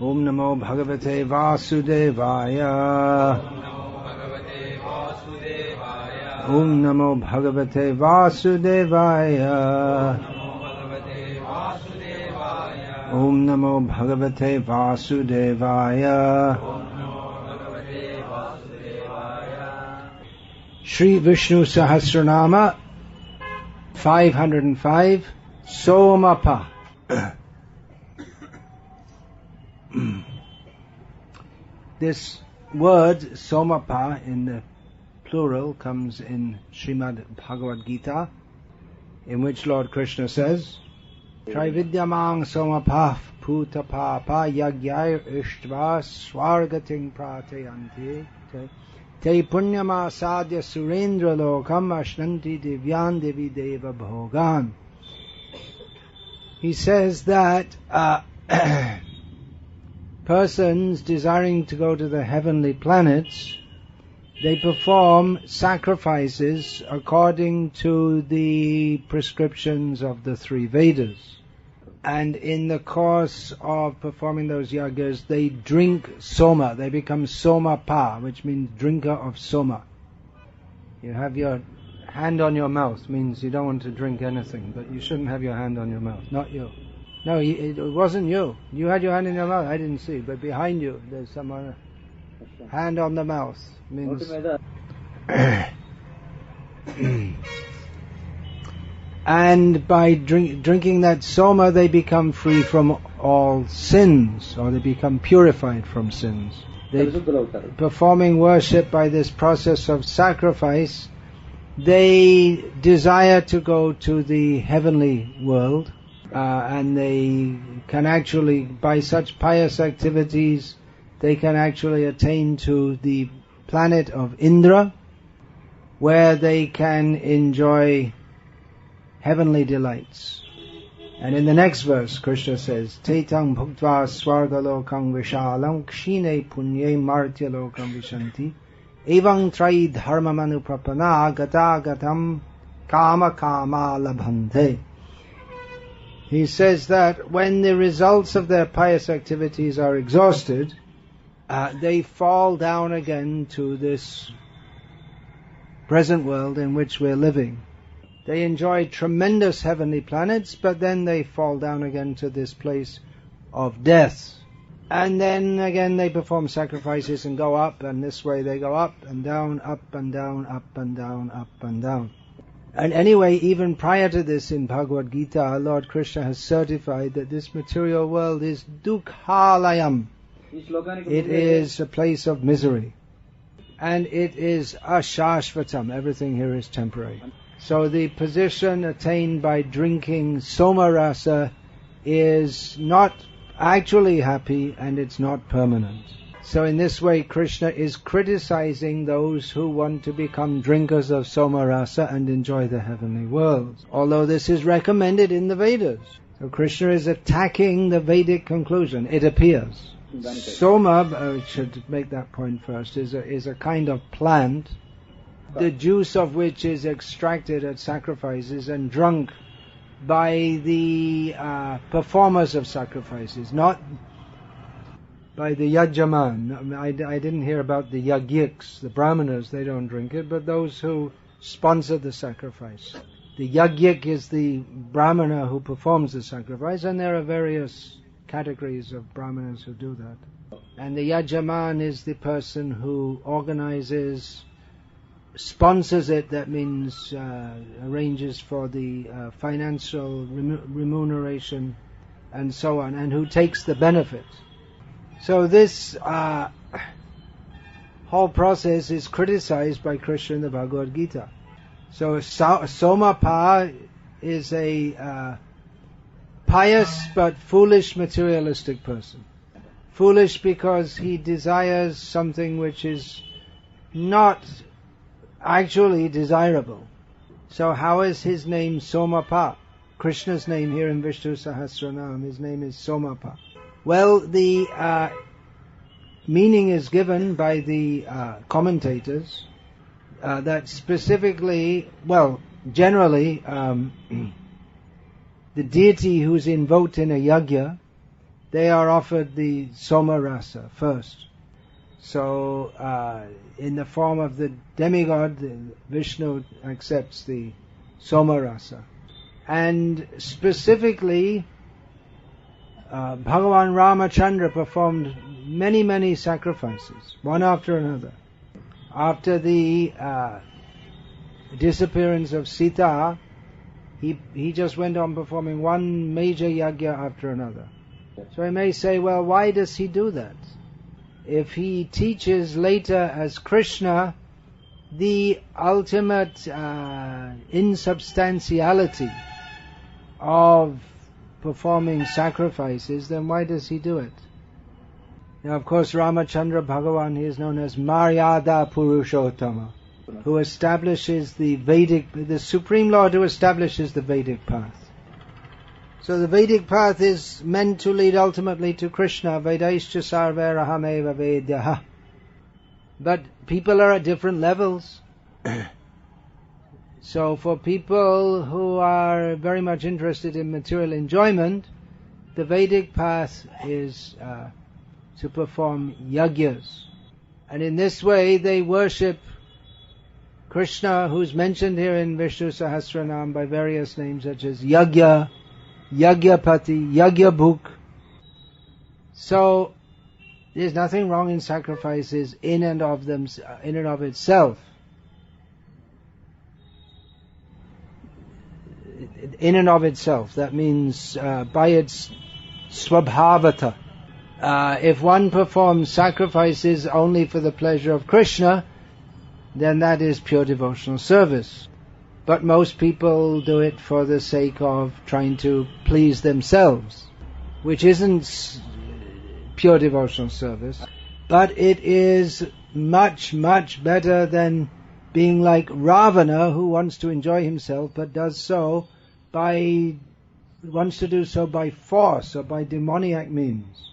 Om Namo Bhagavate Vasudevaya. Om Namo Bhagavate Vasudevaya. Om Namo Bhagavate Vasudevaya. Shri Vishnu Sahasranama 505 Somapah. This word Somapah in the plural comes in Srimad Bhagavad Gita, in which Lord Krishna says, Trividyamang Somapah Putapapa Yagyai Ishtva Swargating Pratayanti Te Punyama Sadhya Surendra Lokam Ashnanti Divyan Devi Deva Bhogan. He says that persons desiring to go to the heavenly planets, they perform sacrifices according to the prescriptions of the three Vedas. And in the course of performing those yagas, they drink soma. They become somapah, which means drinker of soma. You have your hand on your mouth, means you don't want to drink anything, but you shouldn't have your hand on your mouth. Not you. No, it wasn't you. You had your hand in your mouth. I didn't see, but behind you, there's someone. Hand on the mouth means. And by drinking that soma, they become free from all sins, or they become purified from sins. Performing worship by this process of sacrifice, they desire to go to the heavenly world, and they can actually, by such pious activities, they can actually attain to the planet of Indra, where they can enjoy heavenly delights. And in the next verse, Krishna says, Tetang bhuktva swargalokam vishalam kshine punye martya lokam vishanti evang trai dharmamanu prapana gata gatam kama kama labhante. He says that when the results of their pious activities are exhausted, they fall down again to this present world in which we're living. They enjoy tremendous heavenly planets, but then they fall down again to this place of death. And then again they perform sacrifices and go up, and this way they go up and down, up and down, up and down, up and down. And anyway, even prior to this in Bhagavad Gita, Lord Krishna has certified that this material world is dukhalayam. It is a place of misery. And it is ashashvatam. Everything here is temporary. So the position attained by drinking somarasa is not actually happy, and it's not permanent. So in this way, Krishna is criticizing those who want to become drinkers of somarasa and enjoy the heavenly world, although this is recommended in the Vedas. So Krishna is attacking the Vedic conclusion, it appears. Soma, I should make that point first, is a kind of plant, the juice of which is extracted at sacrifices and drunk by the performers of sacrifices, not by the yajyaman. I didn't hear about the yagyiks, the brahmanas, they don't drink it, but those who sponsor the sacrifice. The yagyik is the brahmana who performs the sacrifice, and there are various categories of brahmanas who do that. And the yajyaman is the person who organizes, sponsors it, that means arranges for the financial remuneration and so on, and who takes the benefit. So this whole process is criticized by Krishna in the Bhagavad Gita. So Somapah is a pious but foolish materialistic person. Foolish because he desires something which is not actually desirable. So how is his name Somapah? Krishna's name here in Vishnu Sahasranama, his name is Somapah. Well, the meaning is given by the commentators that specifically, generally, the deity who's invoked in a yajna they are offered the Soma Rasa first. So, in the form of the demigod, Vishnu accepts the Soma Rasa. And specifically, Bhagavan Ramachandra performed many, many sacrifices, one after another. After the disappearance of Sita, he just went on performing one major yajna after another. So I may say, well, why does he do that? If he teaches later as Krishna the ultimate insubstantiality of performing sacrifices, then why does he do it? Now, of course, Ramachandra Bhagavan, he is known as Maryada Purushottama, who establishes the Supreme Lord who establishes the Vedic path. So the Vedic path is meant to lead ultimately to Krishna, Vedaischa sarverahameva vedyaha. But people are at different levels. So for people who are very much interested in material enjoyment, the Vedic path is to perform yajnas. And in this way they worship Krishna, who's mentioned here in Vishnu Sahasranama by various names such as Yajna, Yajnapati, Yajnabhuk. So there's nothing wrong in sacrifices in and of itself. In and of itself, that means by its swabhavata. If one performs sacrifices only for the pleasure of Krishna, then that is pure devotional service. But most people do it for the sake of trying to please themselves, which isn't pure devotional service. But it is much, much better than being like Ravana, who wants to enjoy himself but wants to do so by force or by demoniac means.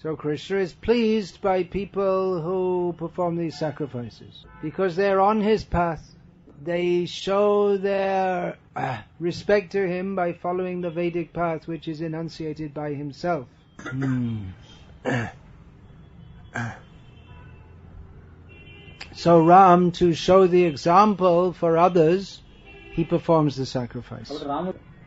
So Krishna is pleased by people who perform these sacrifices, because they're on his path. They show their respect to him by following the Vedic path, which is enunciated by himself. So Ram, to show the example for others, he performs the sacrifice.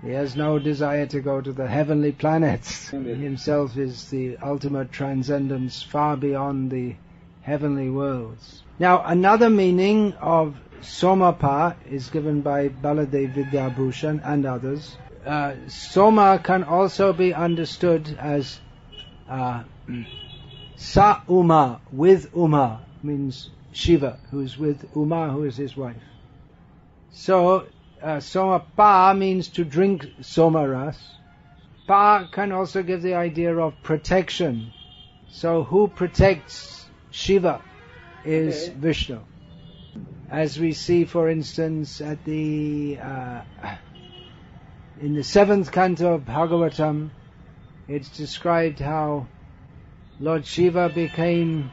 He has no desire to go to the heavenly planets. Himself is the ultimate transcendence far beyond the heavenly worlds. Now, another meaning of Somapah is given by Baladev Vidyabhushan and others. Soma can also be understood as Sa Uma, with Uma, means Shiva, who is with Uma, who is his wife. So, Somapah means to drink Somaras. Pa can also give the idea of protection. So who protects Shiva is Vishnu. As we see, for instance, at in the 7th canto of Bhagavatam, it's described how Lord Shiva became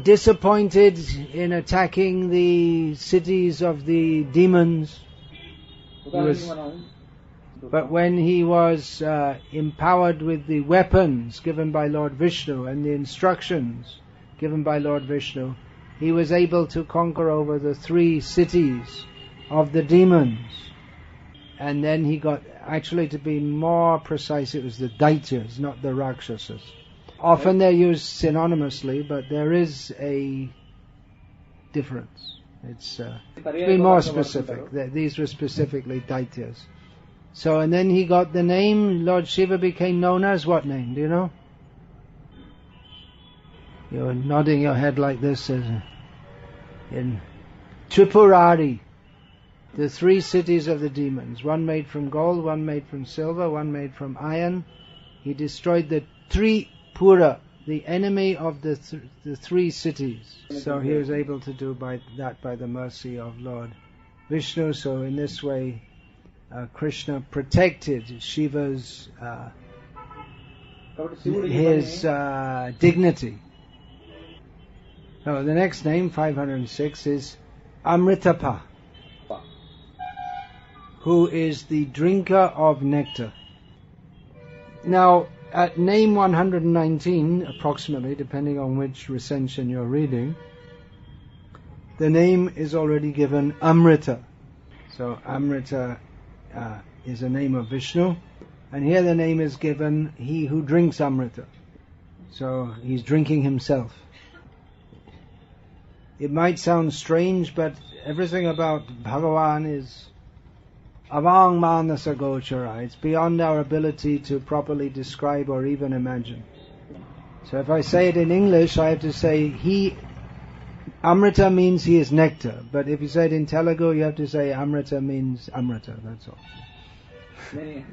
disappointed in attacking the cities of the demons. But when he was empowered with the weapons given by Lord Vishnu and the instructions given by Lord Vishnu, he was able to conquer over the 3 cities of the demons. And then he got, actually to be more precise, it was the Daityas, not the Rakshasas. Often they're used synonymously, but there is a difference. It's to be more specific. These were specifically Daityas. So, and then he got the name, Lord Shiva became known as what name? Do you know? You're nodding your head like this in Tripurari, the 3 cities of the demons. One made from gold, one made from silver, one made from iron. He destroyed the Tripura, the enemy of the 3 cities. So he was able to do that by the mercy of Lord Vishnu. So in this way, Krishna protected Shiva's his dignity. So the next name, 506, is Amrtapah, who is the drinker of nectar. Now, at name 119, approximately, depending on which recension you're reading, the name is already given Amrita. So Amrita is a name of Vishnu, and here the name is given he who drinks Amrita. So he's drinking himself. It might sound strange, but everything about Bhagavan is avang manasa gochara. It's beyond our ability to properly describe or even imagine. So if I say it in English, I have to say Amrita means he is nectar. But if you say it in Telugu, you have to say Amrita means Amrita, that's all.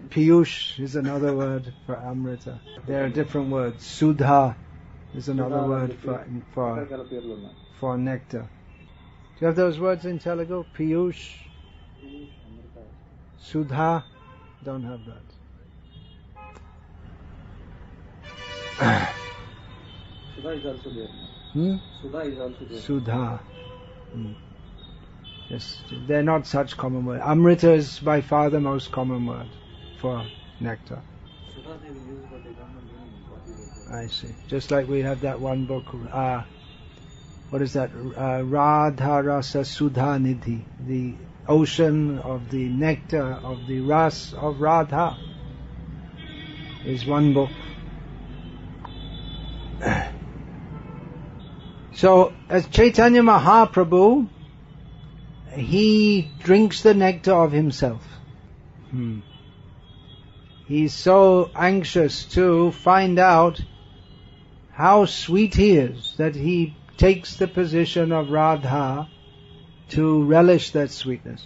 Piyush is another word for Amrita. There are different words. Sudha is another word for nectar. Do you have those words in Telugu? Piyush, Sudha, don't have that. Sudha is also there. Sudha is also there. Sudha. Yes, they're not such common words. Amrita is by far the most common word for nectar. Sudha they will use, but they don't know. I see. Just like we have that one book, what is that? Radha Rasa Sudha Nidhi, the ocean of the nectar of the ras of Radha, is one book. So, as Chaitanya Mahaprabhu, he drinks the nectar of himself. He's so anxious to find out how sweet he is that he takes the position of Radha to relish that sweetness.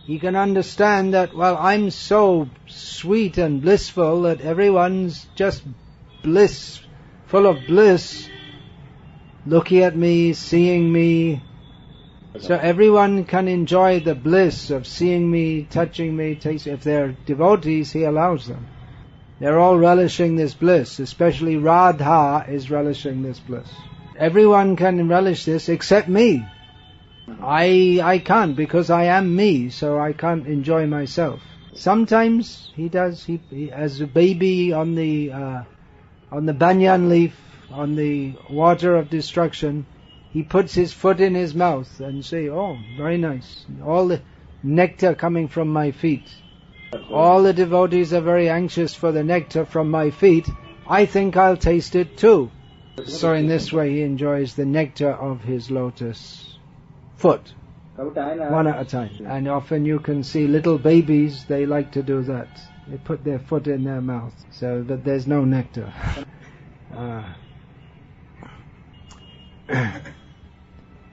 He can understand that, well, I'm so sweet and blissful that everyone's just bliss, full of bliss, looking at me, seeing me. So everyone can enjoy the bliss of seeing me, touching me, tasting. If they're devotees, he allows them. They're all relishing this bliss, especially Radha is relishing this bliss. Everyone can relish this except me. I can't, because I am me, so I can't enjoy myself. Sometimes he does. He as a baby on the banyan leaf, on the water of destruction, he puts his foot in his mouth and say, "Oh, very nice. All the nectar coming from my feet. All the devotees are very anxious for the nectar from my feet. I think I'll taste it too." So in this way he enjoys the nectar of his lotus foot, one at a time. And often you can see little babies, they like to do that. They put their foot in their mouth so that there's no nectar.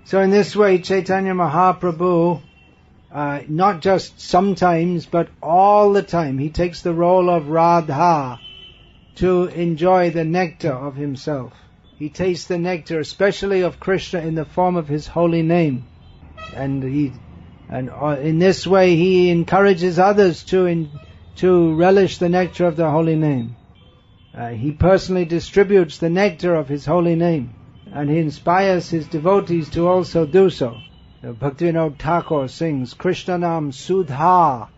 So in this way Chaitanya Mahaprabhu, not just sometimes but all the time, he takes the role of Radha to enjoy the nectar of himself. He tastes the nectar, especially of Krishna, in the form of his holy name, and in this way he encourages others to relish the nectar of the holy name. He personally distributes the nectar of his holy name, and he inspires his devotees to also do so. Bhaktivinoda Thakur sings, Krishna Nam Sudha,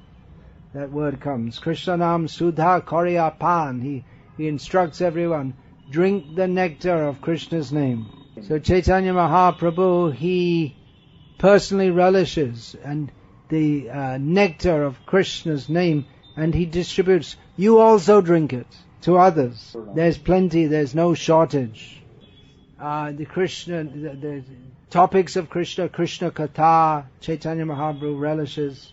that word comes, Krishna Nam Sudha Koriya Pan. He instructs everyone, drink the nectar of Krishna's name. So Chaitanya Mahaprabhu, he personally relishes and the nectar of Krishna's name, and he distributes. You also drink it to others. There's plenty, there's no shortage. The topics of Krishna, Krishna Katha, Chaitanya Mahaprabhu relishes.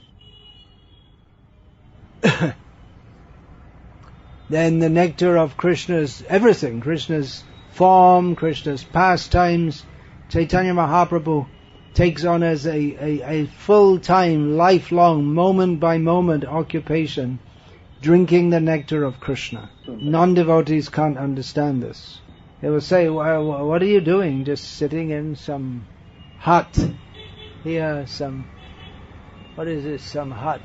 Then the nectar of Krishna's everything, Krishna's form, Krishna's pastimes, Chaitanya Mahaprabhu takes on as a full-time, lifelong, moment-by-moment occupation, drinking the nectar of Krishna. Non-devotees can't understand this. They will say, well, what are you doing? Just sitting in some hut here, some hut?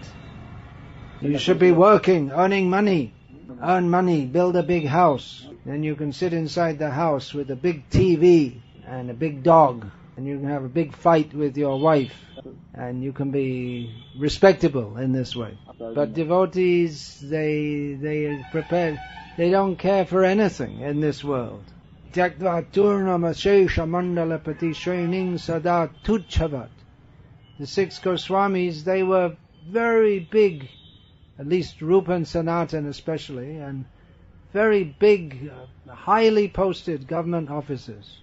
You should be working, earning money. Earn money, build a big house. Then you can sit inside the house with a big TV and a big dog, and you can have a big fight with your wife, and you can be respectable in this way. But devotees, they are prepared. They don't care for anything in this world. Tyaktva turnamashesha mandalapati shrening sada tuchavat. The 6 Goswamis, they were very big, at least Rupa and Sanatan especially, and very big, highly posted government officers.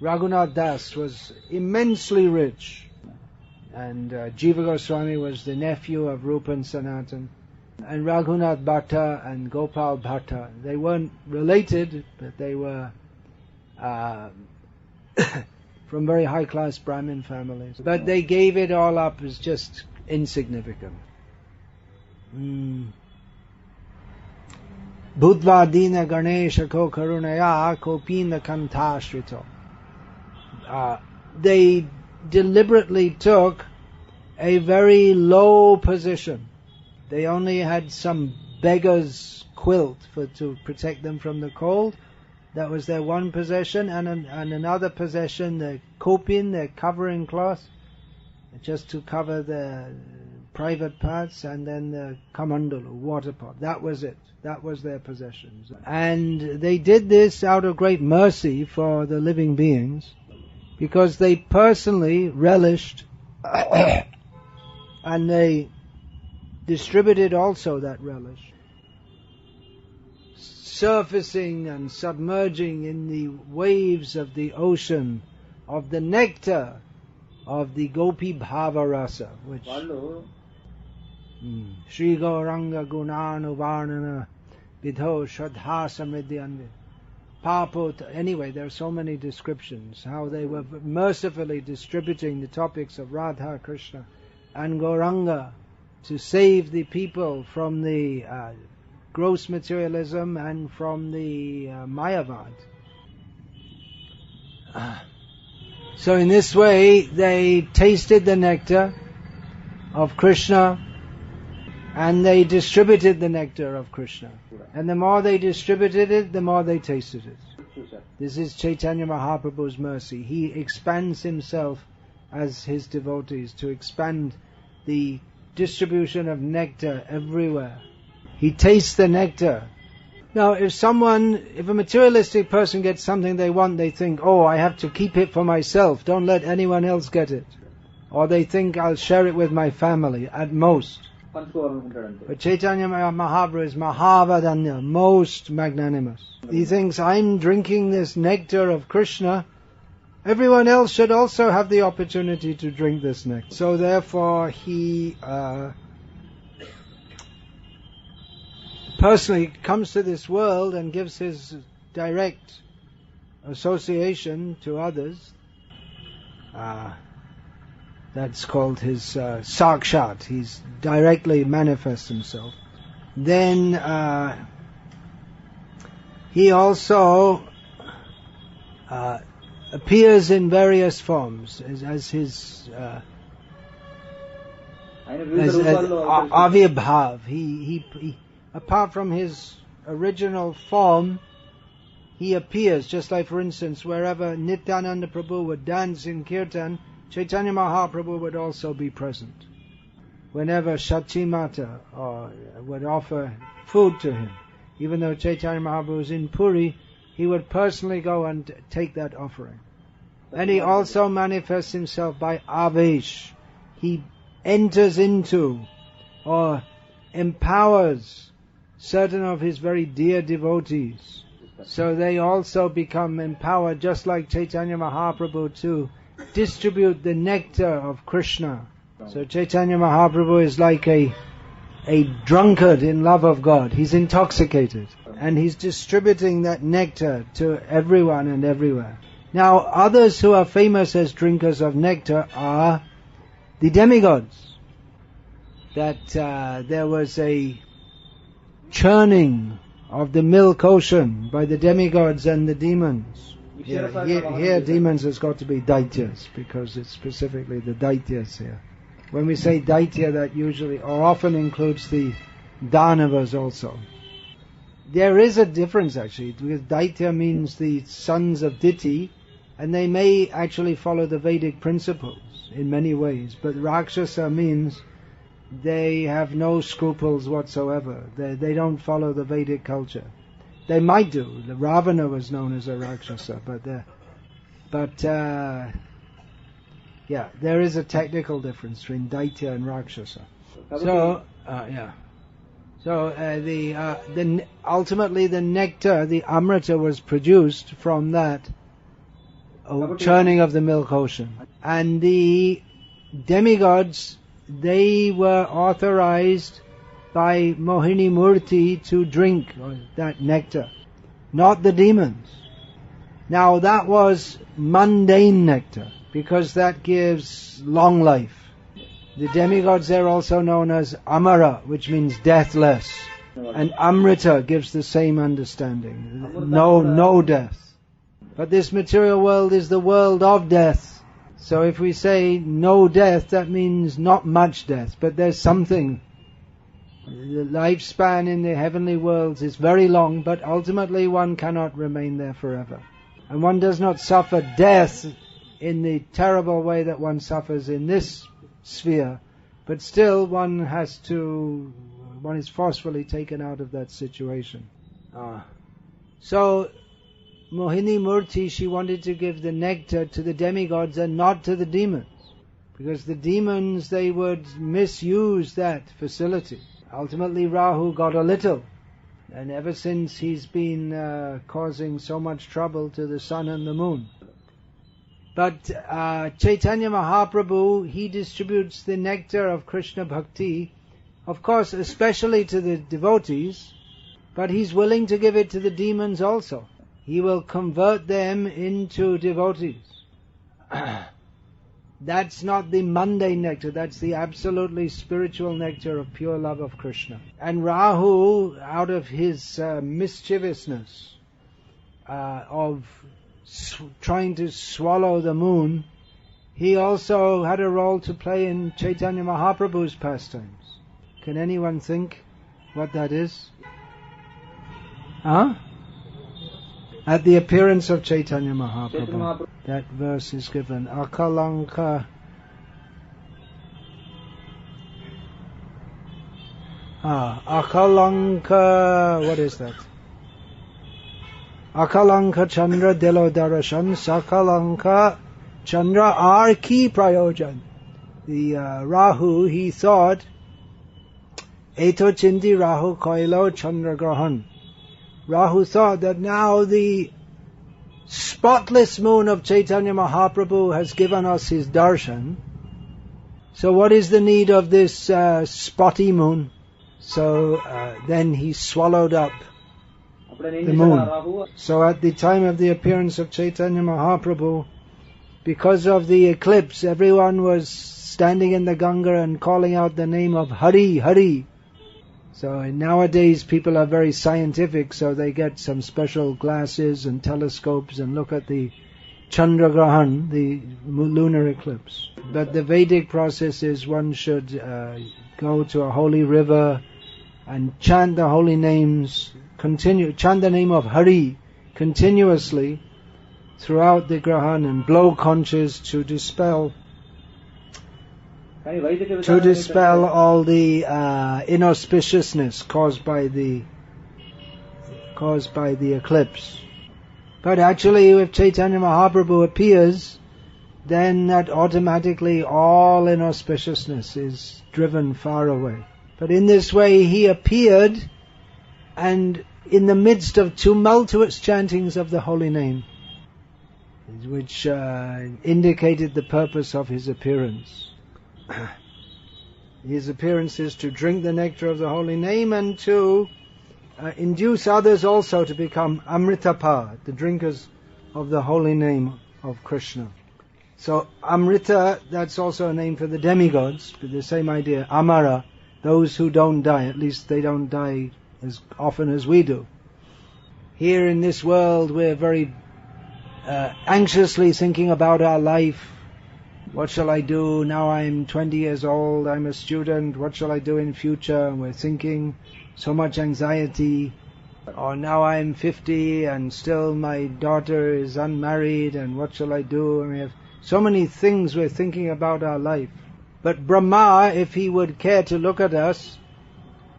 Raghunath Das was immensely rich, and Jiva Goswami was the nephew of Rupa and Sanatan, and Raghunath Bhatta and Gopal Bhatta. They weren't related, but they were from very high-class Brahmin families. But they gave it all up as just insignificant. Budvadina Ganesha ko karunaya kopina kantashrito. They deliberately took a very low position. They only had some beggar's quilt to protect them from the cold. That was their one possession, and another possession, the kopin, their covering cloth, just to cover their private parts, and then the kamandalu, water pot. That was it. That was their possessions. And they did this out of great mercy for the living beings, because they personally relished and they distributed also that relish, surfacing and submerging in the waves of the ocean of the nectar of the Gopi Bhava Rasa, which Shri Gauranga Gunanu Varnana Vidho Shraddha Samridhyanvi Papot. Anyway, there are so many descriptions how they were mercifully distributing the topics of Radha, Krishna and Gauranga to save the people from the gross materialism and from the Mayavad. So in this way, they tasted the nectar of Krishna and they distributed the nectar of Krishna. And the more they distributed it, the more they tasted it. This is Chaitanya Mahaprabhu's mercy. He expands himself as his devotees to expand the distribution of nectar everywhere. He tastes the nectar. Now, if a materialistic person gets something they want, they think, oh, I have to keep it for myself, don't let anyone else get it. Or they think, I'll share it with my family, at most. But Chaitanya Mahaprabhu is Mahavadanya, most magnanimous. He thinks, I'm drinking this nectar of Krishna, everyone else should also have the opportunity to drink this nectar. So therefore, he personally comes to this world and gives his direct association to others. That's called his sakshat. He's directly manifests himself. Then he also appears in various forms as his avirbhav. He apart from his original form, he appears, just like, for instance, wherever Nityananda Prabhu would dance in Kirtan, Chaitanya Mahaprabhu would also be present. Whenever Shachi Mata would offer food to him, even though Chaitanya Mahaprabhu was in Puri, he would personally go and take that offering. And he also manifests himself by Avesh. He enters into or empowers certain of his very dear devotees, so they also become empowered, just like Chaitanya Mahaprabhu, to distribute the nectar of Krishna. So Chaitanya Mahaprabhu is like a drunkard in love of God. He's intoxicated, and he's distributing that nectar to everyone and everywhere. Now, others who are famous as drinkers of nectar are the demigods. That there was a churning of the milk ocean by the demigods and the demons. Here demons has got to be daityas, because it's specifically the daityas here. When we say daitya, that usually or often includes the danavas also. There is a difference actually, because daitya means the sons of Diti, and they may actually follow the Vedic principles in many ways, but Rakshasa means they have no scruples whatsoever. They don't follow the Vedic culture. They might do. The Ravana was known as a Rakshasa, yeah, there is a technical difference between Daitya and Rakshasa. So, ultimately the nectar, the Amrita, was produced from that churning of the milk ocean. And the demigods, they were authorized by Mohini Murti to drink that nectar, not the demons. Now that was mundane nectar, because that gives long life. The demigods, they're also known as Amara, which means deathless. And Amrita gives the same understanding. No death. But this material world is the world of death. So if we say no death, that means not much death, but there's something. The lifespan in the heavenly worlds is very long, but ultimately one cannot remain there forever. And one does not suffer death in the terrible way that one suffers in this sphere, but still one is forcefully taken out of that situation. So Mohini Murti, she wanted to give the nectar to the demigods and not to the demons, because the demons, they would misuse that facility. Ultimately Rahu got a little, and ever since he's been causing so much trouble to the sun and the moon. But Chaitanya Mahaprabhu, he distributes the nectar of Krishna Bhakti, of course especially to the devotees, but he's willing to give it to the demons also. He will convert them into devotees. That's not the mundane nectar, that's the absolutely spiritual nectar of pure love of Krishna. And Rahu, out of his mischievousness of trying to swallow the moon, he also had a role to play in Chaitanya Mahaprabhu's pastimes. Can anyone think what that is? At the appearance of Chaitanya Mahaprabhu, that verse is given. Akalanka. Akalanka, what is that? Akalanka Chandra Delo Darashan Sakalanka Chandra Arki Prayojan. The Rahu, he thought, Eto Chindi Rahu Koilo Chandra Grahan. Rahu thought that now the spotless moon of Chaitanya Mahaprabhu has given us his darshan. So what is the need of this spotty moon? So then he swallowed up the moon. So at the time of the appearance of Chaitanya Mahaprabhu, because of the eclipse, everyone was standing in the Ganga and calling out the name of Hari, Hari. So nowadays people are very scientific, so they get some special glasses and telescopes and look at the Chandragrahan, the lunar eclipse. But the Vedic process is one should go to a holy river and chant the holy names, chant the name of Hari continuously throughout the Grahan and blow conches to dispel all the inauspiciousness caused by the eclipse. But actually, if Chaitanya Mahaprabhu appears, then that automatically all inauspiciousness is driven far away. But in this way, he appeared, and in the midst of tumultuous chantings of the holy name, which indicated the purpose of his appearance. His appearance is to drink the nectar of the holy name and to induce others also to become Amrtapah, the drinkers of the holy name of Krishna. So Amrita, that's also a name for the demigods, but the same idea. Amara, those who don't die, at least they don't die as often as we do. Here in this world we're very anxiously thinking about our life. What shall I do? Now I'm 20 years old, I'm a student, what shall I do in future? And we're thinking, so much anxiety. Or now I'm 50 and still my daughter is unmarried, and what shall I do? And we have so many things we're thinking about our life. But Brahma, if he would care to look at us,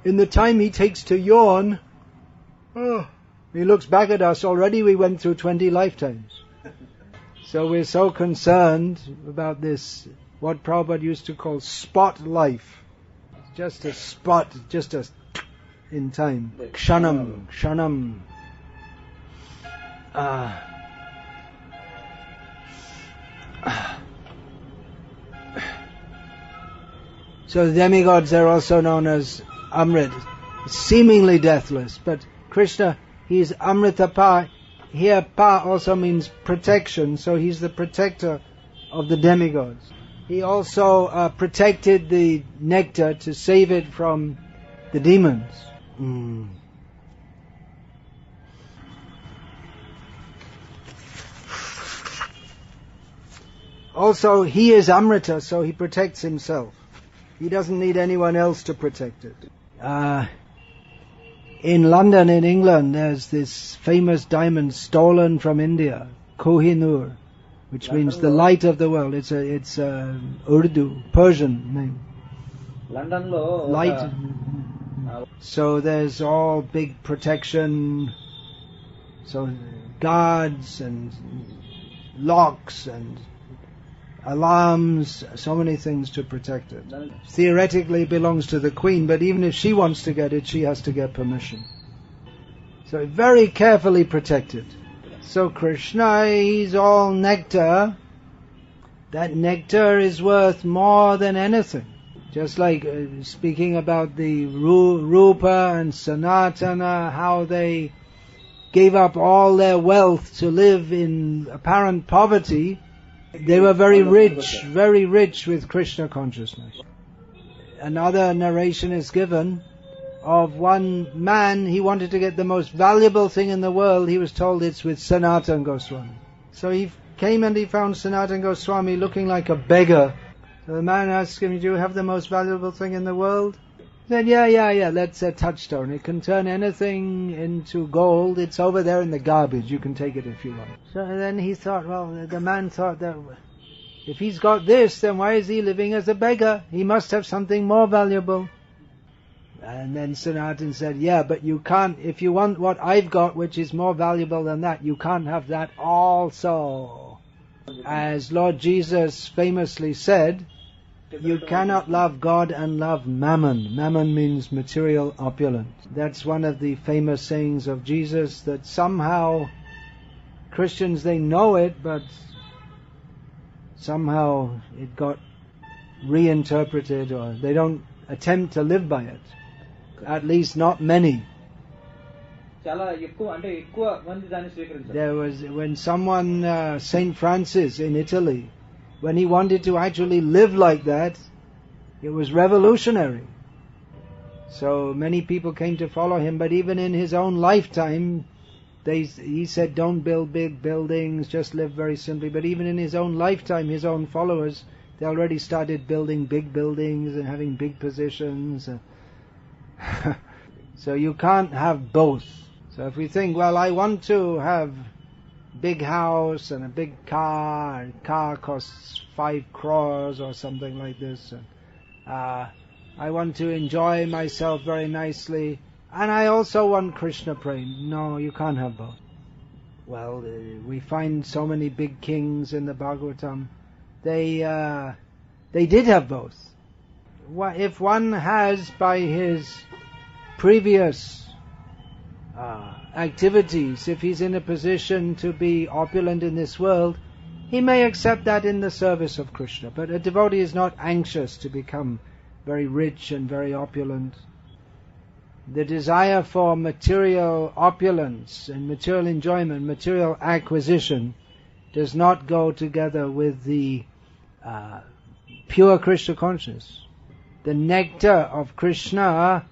in the time he takes to yawn, He looks back at us, already we went through 20 lifetimes. So we're so concerned about this, what Prabhupada used to call spot life. Just a spot, just a in time. Kshanam, kshanam. So the demigods are also known as Amrit, seemingly deathless, but Krishna, he is Amrtapah. Here, Pa also means protection, so he's the protector of the demigods. He also protected the nectar to save it from the demons. Also, he is Amrita, so he protects himself. He doesn't need anyone else to protect it. In London, in England, there's this famous diamond stolen from India, Kohinoor, which means the light of the world. It's a Urdu, Persian name. Light. So there's all big protection, so guards and locks and alarms, so many things to protect it. Theoretically it belongs to the queen, but even if she wants to get it, she has to get permission. So very carefully protected. So Krishna, he's all nectar. That nectar is worth more than anything. Just like speaking about the Rupa and Sanatana, how they gave up all their wealth to live in apparent poverty. They were very rich with Krishna consciousness. Another narration is given of one man, he wanted to get the most valuable thing in the world. He was told it's with Sanatana Goswami. So he came and he found Sanatana Goswami looking like a beggar. So the man asked him, do you have the most valuable thing in the world? He said, yeah, that's a touchstone. It can turn anything into gold. It's over there in the garbage. You can take it if you want. So then he thought, the man thought that if he's got this, then why is he living as a beggar? He must have something more valuable. And then Sanatana said, yeah, but you can't, if you want what I've got, which is more valuable than that, you can't have that also. As Lord Jesus famously said, you cannot love God and love mammon. Mammon means material opulence. That's one of the famous sayings of Jesus, that somehow Christians, they know it, but somehow it got reinterpreted, or they don't attempt to live by it. At least not many. There was, when someone, Saint Francis in Italy, when he wanted to actually live like that, it was revolutionary. So many people came to follow him, but even in his own lifetime, he said, don't build big buildings, just live very simply. But even in his own lifetime, his own followers, they already started building big buildings and having big positions. So you can't have both. So if we think, I want to have big house and a big car, and car costs 5 crores or something like this, and I want to enjoy myself very nicely, and I also want Krishna prem. No, you can't have both. We find so many big kings in the Bhagavatam. They did have both. If one has, by his previous activities, if he's in a position to be opulent in this world, he may accept that in the service of Krishna. But a devotee is not anxious to become very rich and very opulent. The desire for material opulence and material enjoyment, material acquisition, does not go together with the pure Krishna consciousness. The nectar of Krishna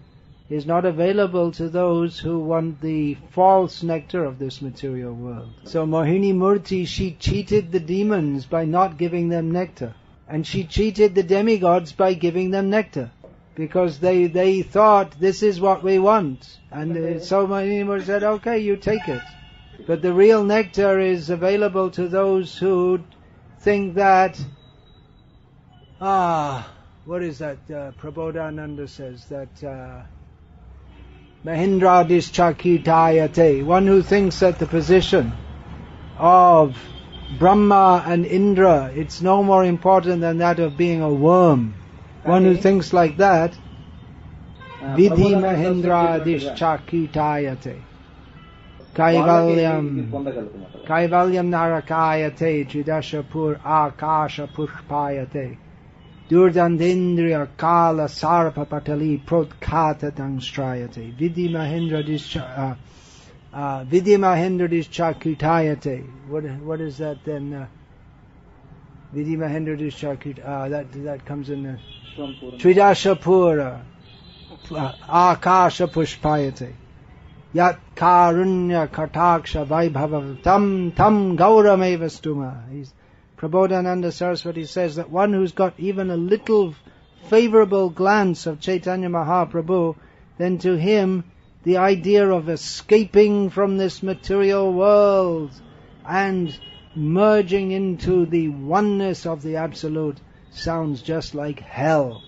is not available to those who want the false nectar of this material world. So Mohini Murti, she cheated the demons by not giving them nectar. And she cheated the demigods by giving them nectar. Because they thought, this is what we want. And so Mohini Murti said, okay, you take it. But the real nectar is available to those who think that, what is that? Prabodhananda says that Mahindradishchakitayate. One who thinks that the position of Brahma and Indra, it's no more important than that of being a worm. One who thinks like that, Vidhi Mahindradishchakitayate. Kaivalyam narakayate tridashapur akasha pushpayate durdandindriya kala sarpa patali protkata dangstrayate vidhi mahindradishchakitayate. What is that then? Vidhi mahindradishchakitayate, that comes in the tridashapura akasha pushpayate Yat karunya kataksha vaibhava tam gaurameva stuma. Prabodhananda Saraswati says that one who's got even a little favorable glance of Chaitanya Mahaprabhu, then to him the idea of escaping from this material world and merging into the oneness of the Absolute sounds just like hell.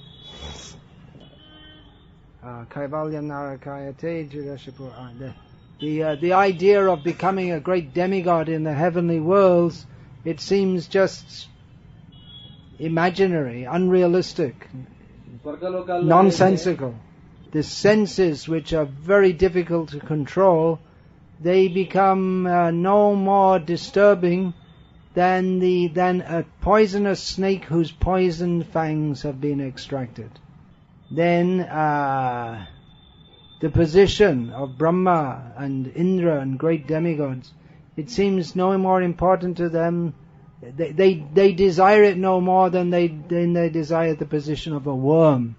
The idea of becoming a great demigod in the heavenly worlds, it seems just imaginary, unrealistic, nonsensical. The senses, which are very difficult to control, they become no more disturbing than a poisonous snake whose poisoned fangs have been extracted. Then the position of Brahma and Indra and great demigods, it seems no more important to them. They desire it no more than they desire the position of a worm.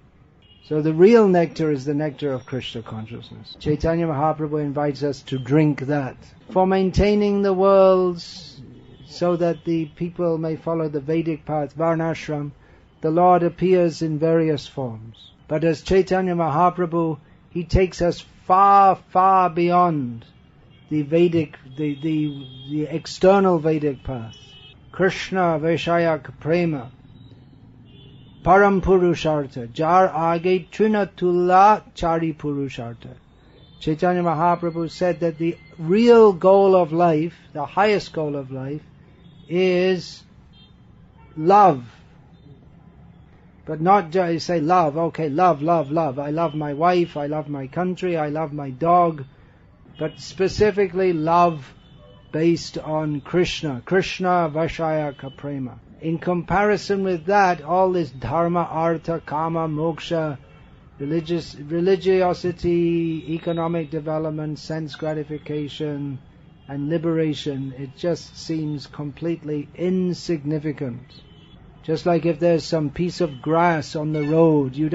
So the real nectar is the nectar of Krishna consciousness. Chaitanya Mahaprabhu invites us to drink that. For maintaining the worlds so that the people may follow the Vedic path, Varnashram, the Lord appears in various forms. But as Chaitanya Mahaprabhu, he takes us far, far beyond the Vedic, the external Vedic path. Krishna Vaishayak Prema, Param Purushartha, Jar Age Trinatula Chari Purushartha. Chaitanya Mahaprabhu said that the real goal of life, the highest goal of life, is love. But not just say love, okay, love. I love my wife, I love my country, I love my dog. But specifically love based on Krishna. Krishna Vaishayaka Prema. In comparison with that, all this dharma, artha, kama, moksha, religiosity, economic development, sense gratification, and liberation, it just seems completely insignificant. Just like if there's some piece of grass on the road, you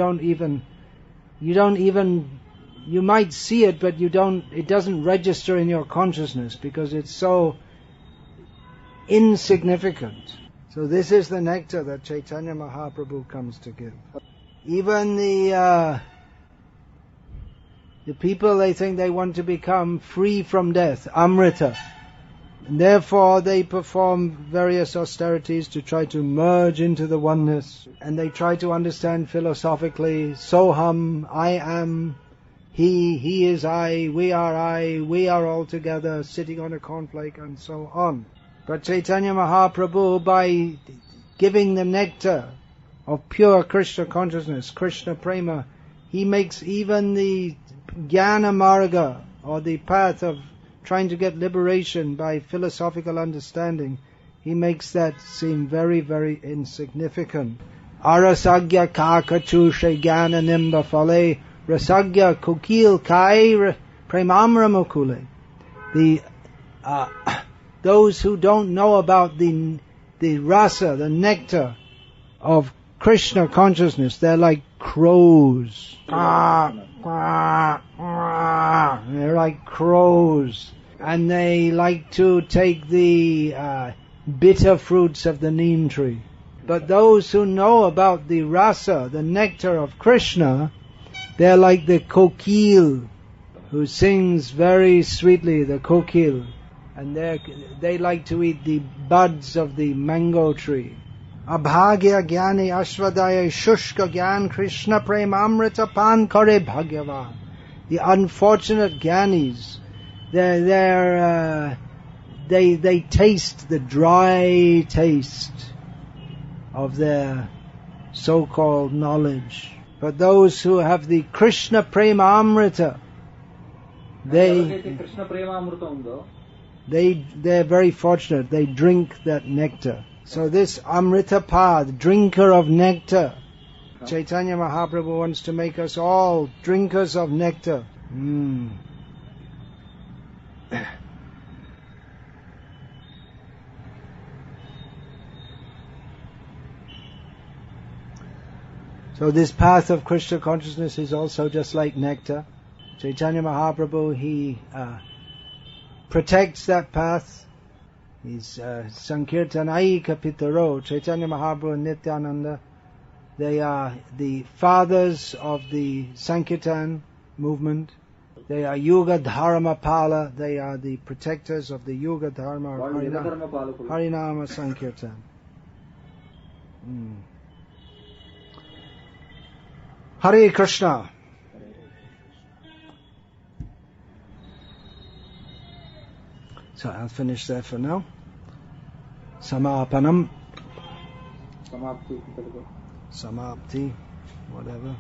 might see it, but it doesn't register in your consciousness because it's so insignificant. So this is the nectar that Chaitanya Mahaprabhu comes to give. Even the people, they think they want to become free from death, Amrita. And therefore they perform various austerities to try to merge into the oneness. And they try to understand philosophically, Soham, I am, he is I, we are all together, sitting on a cornflake, and so on. But Chaitanya Mahaprabhu, by giving the nectar of pure Krishna consciousness, Krishna Prema, he makes even the Jnana Marga, or the path of trying to get liberation by philosophical understanding, he makes that seem very, very insignificant. Arasagya kakachushe jnana nimba fale rasagya kukil kai premamramukule. Those who don't know about the rasa, the nectar of Krishna consciousness, they're like crows. They're like crows. And they like to take the bitter fruits of the neem tree. But those who know about the rasa, the nectar of Krishna, they're like the kokil, who sings very sweetly, the kokil. And they like to eat the buds of the mango tree. Abhagya Gyani Ashvadaya Shushka Gyan Krishna Prema Amrtapah Kare Bhagyavan The unfortunate Gyanis, they taste the dry taste of their so-called knowledge. But those who have the Krishna Prema Amrita, they're very fortunate. They drink that nectar. So this Amrtapah, the drinker of nectar, Chaitanya Mahaprabhu wants to make us all drinkers of nectar. So this path of Krishna consciousness is also just like nectar. Chaitanya Mahaprabhu, he protects that path. He's Sankirtanaika Pitaro. Chaitanya Mahaprabhu and Nityananda, they are the fathers of the Sankirtan movement. They are Yuga Dharma Pala. They are the protectors of the Yuga Dharma of Harinama Sankirtan. Hare Krishna. So I'll finish there for now. Samapanam. Samapti, whatever.